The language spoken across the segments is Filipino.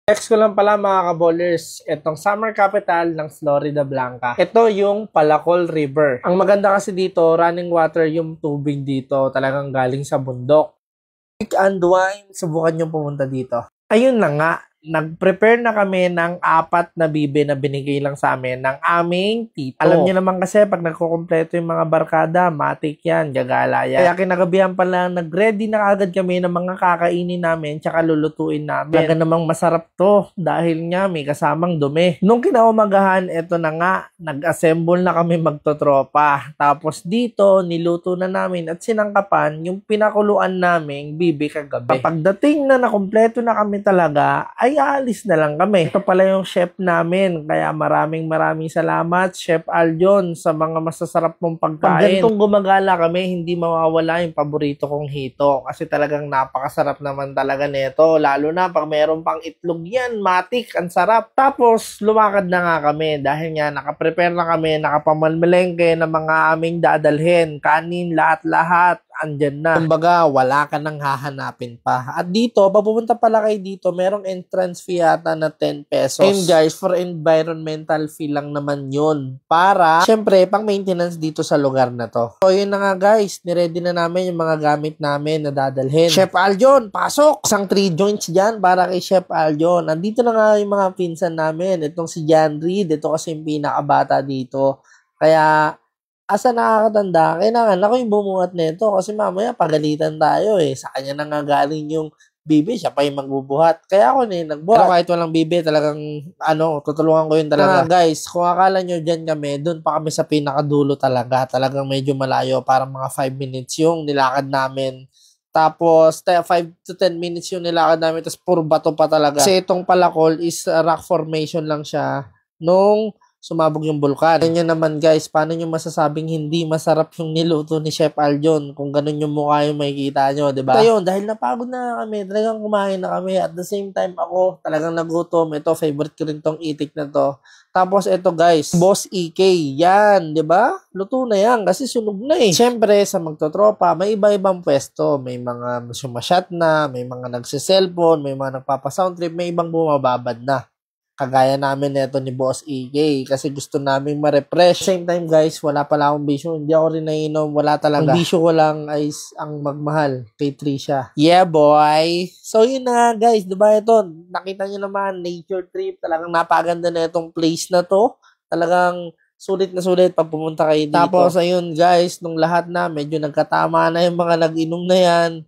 Next ko lang pala mga kabowlers, itong summer capital ng Florida Blanca. Ito yung Palacol River. Ang maganda kasi dito, running water yung tubig dito, talagang galing sa bundok. Week and wine, subukan nyo pumunta dito. Ayun na nga, nag-prepare na kami ng 4 na bibe na binigay lang sa amin ng aming tito. Alam niyo naman kasi pag nagkukumpleto yung mga barkada, matik yan, gagala yan. Kaya kinagabihan pala, nag-ready na agad kami ng mga kakainin namin tsaka lulutuin namin. Talaga namang masarap to dahil nga may kasamang dumi. Nung kinaumagahan, eto na nga, nag-assemble na kami magtotropa. Tapos dito, niluto na namin at sinangkapan yung pinakuluan naming bibe kagabi. Pagdating na nakumpleto na kami talaga, ay aalis na lang kami. Ito pala yung chef namin. Kaya maraming salamat, Chef Aljon, sa mga masasarap mong pagkain. Pag ganitong gumagala kami, hindi mawawala yung paborito kong hito. Kasi talagang napakasarap naman talaga nito. Lalo na pag meron pang itlog yan, matik, ang sarap. Tapos, lumakad na nga kami. Dahil nga, nakaprepare na kami, nakapamalmelengke ng mga aming dadalhin. Kanin, lahat-lahat. Andyan na. Kumbaga, wala ka nang hahanapin pa. At dito, papupunta pala kayo dito, merong entrance fee yata na 10 pesos. And guys, for environmental fee lang naman yun. Para, syempre, pang maintenance dito sa lugar na to. So, yun na nga guys, niready na namin yung mga gamit namin na dadalhin. Chef Aljon, pasok! Isang 3 joints dyan para kay Chef Aljon. Nandito na nga yung mga pinsan namin. Itong si Jan Reed, ito kasi yung pinakabata dito. Kaya, asa nakakatanda, kailangan ako yung bumuhat nito kasi mamaya pagalitan tayo eh. Sa kanya na nga galing yung bibe, siya pa yung magbubuhat. Kaya ako nagbuhat. Pero kahit walang bibe, talagang tutulungan ko yun talaga. Guys, kung akala nyo dyan kami, dun pa kami sa pinakadulo talaga. Talagang medyo malayo, parang mga 5 minutes yung nilakad namin. Tapos, 5 to 10 minutes yung nilakad namin, tapos puro bato pa talaga. Kasi itong Palacol is rock formation lang siya nung sumabog yung bulkan. Ganyan naman guys, paano nyo masasabing hindi masarap yung niluto ni Chef Aljon kung ganun yung mukha yung makikita nyo, diba? Ito yun, dahil napagod na kami, talagang kumain na kami. At the same time ako, talagang nagutom. Ito, favorite ko rin tong itik na to. Tapos ito guys, Boss EK, yan, diba? Luto na yan kasi sunog na eh. Siyempre, sa magtotropa, may iba-ibang pwesto. May mga sumasyat na, may mga nagsiselfone, may mga nagpapasound trip, may ibang bumababad na. Kagaya namin neto ni Boss EK kasi gusto namin ma-refresh. Same time guys, wala pala akong bisyo. Hindi ako rin nainom, wala talaga. Ang bisyo ko lang ay ang magmahal kay Trisha. Yeah boy! So yun na guys, diba ito? Nakita nyo naman, nature trip. Talagang napaganda na itong place na to. Talagang sulit na sulit pag pumunta kayo dito. Tapos ayun guys, nung lahat na, medyo nagkatama na yung mga nag-inom na yan.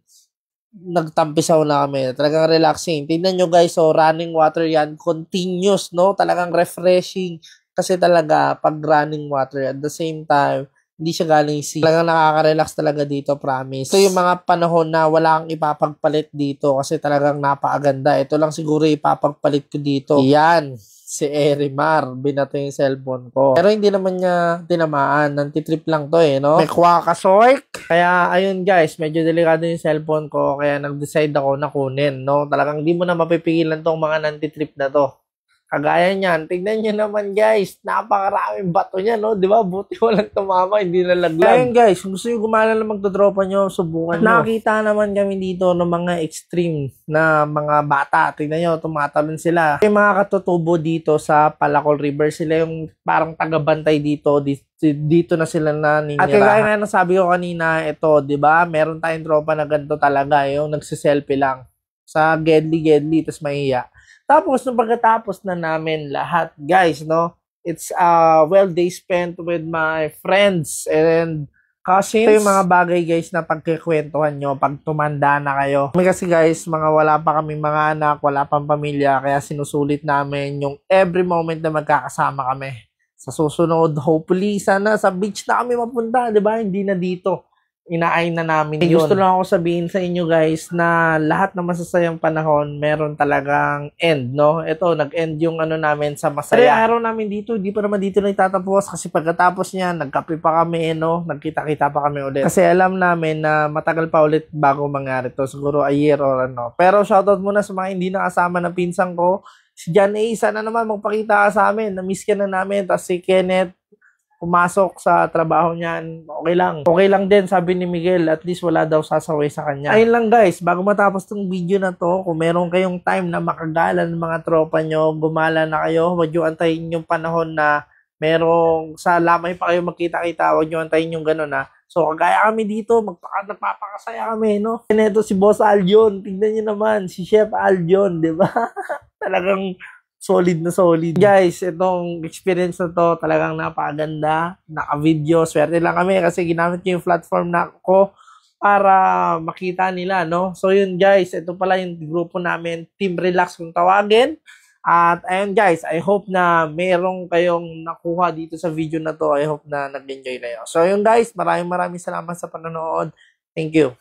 Nagtampisaw na kami. Talagang relaxing. Tingnan nyo guys, so running water yan. Continuous, no? Talagang refreshing. Kasi talaga, pag running water, at the same time, hindi siya galing sea. Talagang nakaka-relax talaga dito, promise. Ito yung mga panahon na wala kang ipapagpalit dito kasi talagang napakaganda. Ito lang siguro ipapagpalit ko dito. Yan. Si Erimar, binato yung cellphone ko. Pero hindi naman niya tinamaan. Nantitrip lang to eh, no? May kwakasoik. Kaya, ayun guys, medyo delikado yung cellphone ko. Kaya nag-decide ako na kunin, no? Talagang hindi mo na mapipigilan tong mga nantitrip na to. Kagaya niyan, tignan nyo naman guys, napakaraming bato niya, no? Di ba? Buti walang tumama, hindi nalaglag. Ayun guys, kung gusto nyo gumala na magdodropa nyo, subukan nyo. Nakakita naman kami dito ng mga extreme na mga bata. Tignan nyo, tumatalon sila. Yung mga katutubo dito sa Palacol River, sila yung parang tagabantay dito. Dito na sila na ninira. At kaya nga nasabi ko kanina, ito, di ba? Meron tayong tropa na ganito talaga, yung nagsiselfie lang sa gedli, tas mahiya. Tapos, nung pagkatapos na namin lahat, guys, no? It's a day spent with my friends and cousins. Ito yung mga bagay, guys, na pagkikwentuhan nyo pag tumanda na kayo. Kami kasi, guys, wala pa kami mga anak, wala pang pamilya, kaya sinusulit namin yung every moment na magkakasama kami. Sa susunod, hopefully, sana sa beach na kami mapunta, di ba? Hindi na dito. Inaayin na namin yun. Gusto lang ako sabihin sa inyo guys na lahat ng masasayang panahon meron talagang end, no? Ito, nag-end yung namin sa masaya. Pero araw namin dito, hindi pa naman dito na itatapos kasi pagkatapos niya, nagkape pa kami, no? Nagkita-kita pa kami ulit. Kasi alam namin na matagal pa ulit bago mangyari to. Siguro a year or ano. Pero shoutout muna sa mga hindi nakasama ng pinsan ko. Si John A, sana naman magpakita ka sa amin. Na-miss ka na namin. Tapos si Kenneth, pumasok sa trabaho niyan, okay lang. Okay lang din, sabi ni Miguel, at least wala daw sasaway sa kanya. Ayun lang guys, bago matapos tong video na to, kung meron kayong time na makagala ng mga tropa nyo, gumala na kayo, huwag nyo antayin yung panahon na merong sa lamay pa kayo magkita-kita, huwag nyo antayin yung gano'n na. So, kagaya kami dito, nagpapakasaya kami, no? And ito si Boss Aljon, tignan nyo naman, si Chef Aljon, di ba? Talagang solid na solid. Guys, itong experience na to talagang napakaganda. Naka-video. Swerte lang kami kasi ginamit ko yung platform na ko para makita nila, no? So yun guys, ito pala yung grupo namin, Team Relax kung tawagin. At ayun guys, I hope na merong kayong nakuha dito sa video na to. I hope na nag-enjoy kayo. So yun guys, maraming salamat sa panonood. Thank you.